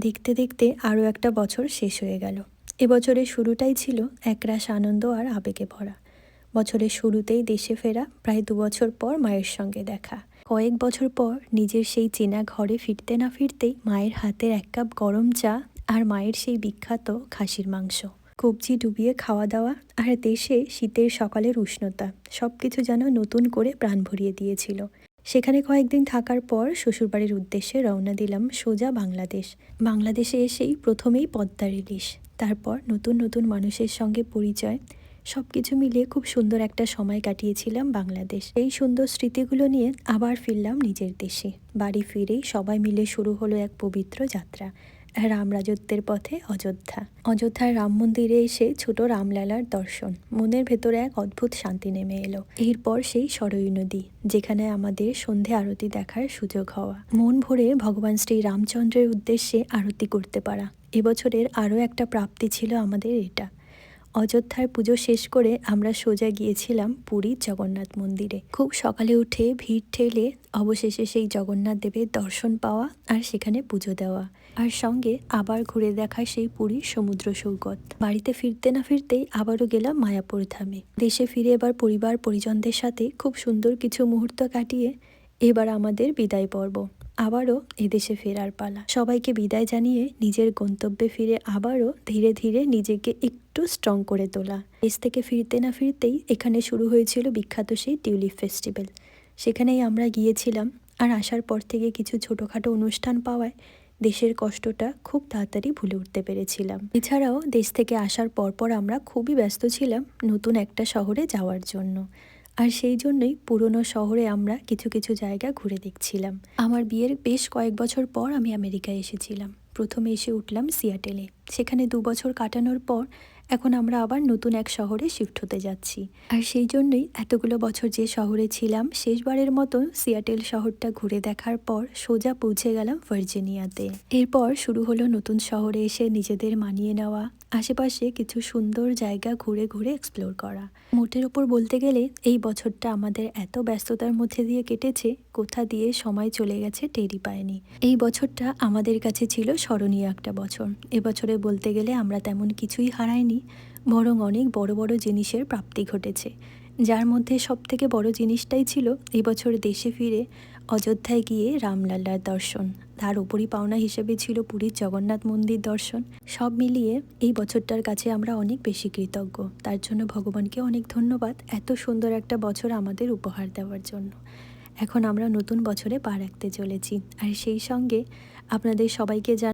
দেখতে দেখতে আরও একটা বছর শেষ হয়ে গেল। এবছরের শুরুটাই ছিল একরাশ আনন্দ আর আবেগে ভরা। বছরের শুরুতেই দেশে ফেরা, প্রায় 2 বছর পর মায়ের সঙ্গে দেখা। কয়েক বছর পর নিজের সেই চেনা ঘরে ফিরতে না ফিরতেই মায়ের হাতের 1 কাপ গরম চা আর মায়ের সেই বিখ্যাত খাসির মাংস, কবজি ডুবিয়ে খাওয়া দাওয়া, আর দেশে শীতের সকালের উষ্ণতা, সব কিছু যেন নতুন করে প্রাণ ভরিয়ে দিয়েছিল। সেখানে কয়েকদিন থাকার পর শ্বশুরবাড়ির উদ্দেশ্যে রওনা দিলাম সোজা বাংলাদেশ। বাংলাদেশে এসেই প্রথমেই পদ্মার ইলিশ, তারপর নতুন নতুন মানুষের সঙ্গে পরিচয়, সব কিছু মিলিয়ে খুব সুন্দর একটা সময় কাটিয়েছিলাম বাংলাদেশ। এই সুন্দর স্মৃতিগুলো নিয়ে আবার ফিরলাম নিজের দেশে। বাড়ি ফিরেই সবাই মিলে শুরু হলো এক পবিত্র যাত্রা, রামরাজত্বের পথে অযোধ্যা। অযোধ্যার রাম মন্দিরে এসে ছোট রামলালার দর্শন, মনের ভেতরে এক অদ্ভুত শান্তি নেমে এলো। এরপর সেই সরয়ূ নদী, যেখানে আমাদের সন্ধে আরতি দেখার সুযোগ হওয়া, মন ভরে ভগবান শ্রী রামচন্দ্রের উদ্দেশ্যে আরতি করতে পারা, এবছরের আরও একটা প্রাপ্তি ছিল আমাদের এটা। অযোধ্যার পুজো শেষ করে আমরা সোজা গিয়েছিলাম পুরীর জগন্নাথ মন্দিরে। খুব সকালে উঠে ভিড় ঠেলে অবশেষে সেই জগন্নাথ দেবের দর্শন পাওয়া আর সেখানে পুজো দেওয়া, আর সঙ্গে আবার ঘুরে দেখা সেই পুরীর সমুদ্র সৈকত। বাড়িতে ফিরতে না ফিরতেই আবারও গেলাম মায়াপুর ধামে। দেশে ফিরে এবার পরিবার পরিজনদের সাথে খুব সুন্দর কিছু মুহূর্ত কাটিয়ে এবার আমাদের বিদায় পর্ব, আবারও এদেশে ফেরার পালা। সবাইকে বিদায় জানিয়ে নিজের গন্তব্যে ফিরে আবারও ধীরে ধীরে নিজেকে একটু স্ট্রং করে তোলা। দেশ থেকে ফিরতে না ফিরতেই এখানে শুরু হয়েছিল বিখ্যাত সেই টিউলিপ ফেস্টিভ্যাল। সেখানেই আমরা গিয়েছিলাম, আর আসার পর থেকে কিছু ছোটোখাটো অনুষ্ঠান পাওয়ায় দেশের কষ্টটা খুব তাড়াতাড়ি ভুলে উঠতে পেরেছিলাম। এছাড়াও দেশ থেকে আসার পরপর আমরা খুবই ব্যস্ত ছিলাম নতুন একটা শহরে যাওয়ার জন্য, আর সেই জন্যই পুরনো শহরে আমরা কিছু কিছু জায়গা ঘুরে দেখছিলাম। আমার বিয়ের বেশ কয়েক বছর পর আমি আমেরিকায় এসেছিলাম। প্রথমে এসে উঠলাম সিয়াটেলে। সেখানে 2 বছর কাটানোর পর এখন আমরা আবার নতুন এক শহরে শিফট হতে যাচ্ছি, আর সেই জন্যই এতগুলো বছর যে শহরে ছিলাম শেষবারের মতো সিয়াটেল শহরটা ঘুরে দেখার পর সোজা পৌঁছে গেলাম ভার্জিনিয়াতে। এরপর শুরু হলো নতুন শহরে এসে নিজেদের মানিয়ে নেওয়া, আশেপাশে কিছু সুন্দর জায়গা ঘুরে ঘুরে এক্সপ্লোর করা। মোটের ওপর বলতে গেলে এই বছরটা আমাদের এত ব্যস্ততার মধ্যে দিয়ে কেটেছে, কোথা দিয়ে সময় চলে গেছে টেরই পায়নি। এই বছরটা আমাদের কাছে ছিল স্মরণীয় একটা বছর। এবছরে বলতে গেলে আমরা তেমন কিছুই হারাইনি, বরং অনেক বড় বড় জিনিসের প্রাপ্তি ঘটেছে, যার মধ্যে সবথেকে বড় জিনিসটাই ছিল এবছর দেশে ফিরে অযোধ্যায় গিয়ে রামলালার দর্শন। তার উপরই পাওনা হিসেবে ছিল পুরীর জগন্নাথ মন্দির দর্শন। সব মিলিয়ে এই বছরটার কাছে আমরা অনেক বেশি কৃতজ্ঞ। তার জন্য ভগবানকে অনেক ধন্যবাদ এত সুন্দর একটা বছর আমাদের উপহার দেওয়ার জন্য। এখন আমরা নতুন বছরে পা রাখতে চলেছি, আর সেই সঙ্গে আপনাদের সবাইকে